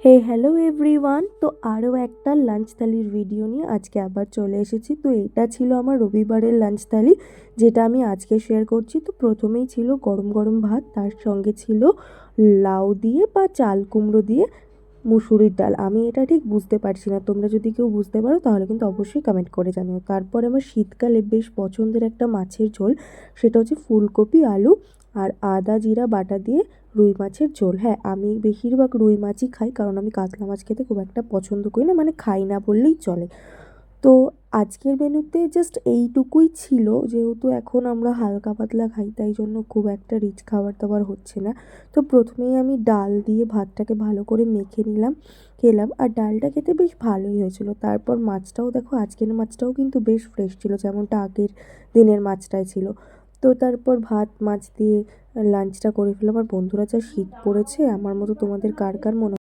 হে hello everyone, তো আরও একটা লাঞ্চ থালির ভিডিও নিয়ে আজকে আবার চলে এসেছি। তো এটা ছিল আমার রবিবারের লাঞ্চ থালি, যেটা আমি আজকে শেয়ার করছি। তো প্রথমেই ছিল গরম গরম ভাত, তার সঙ্গে ছিল লাউ দিয়ে বা চাল কুমড়ো দিয়ে মুসুরির ডাল। আমি এটা ঠিক বুঝতে পারছি না, তোমরা যদি কেউ বুঝতে পারো তাহলে কিন্তু অবশ্যই কমেন্ট করে জানিও। তারপরে আমার শীতকালে বেশ পছন্দের একটা মাছের ঝোল, সেটা হচ্ছে ফুলকপি আলু আর আদা জিরা বাটা দিয়ে রুই মাছের ঝোল। হ্যাঁ, আমি বেশিরভাগ রুই মাছই খাই, কারণ আমি কাতলা মাছ খেতে খুব একটা পছন্দ করি না, মানে খাই না বললেই চলে। তো আজকের মেনুতে জাস্ট এইটুকুই ছিল, যেহেতু এখন আমরা হালকা পাতলা খাই, তাই জন্য খুব একটা রিচ খাবার দাবার হচ্ছে না। তো প্রথমেই আমি ডাল দিয়ে ভাতটাকে ভালো করে মেখে নিলাম, খেলাম। আর ডালটা খেতে বেশ ভালোই হয়েছিল। তারপর মাছটাও দেখো, আজকের মাছটাও কিন্তু বেশ ফ্রেশ ছিল, যেমনটা আগের দিনের মাছটাই ছিল। তো তারপর ভাত মাছ দিয়ে লাঞ্চটা করে ফেললাম। আর বন্ধুরা, যা শীত পড়েছে, আমার মতো তোমাদের কার কার মনে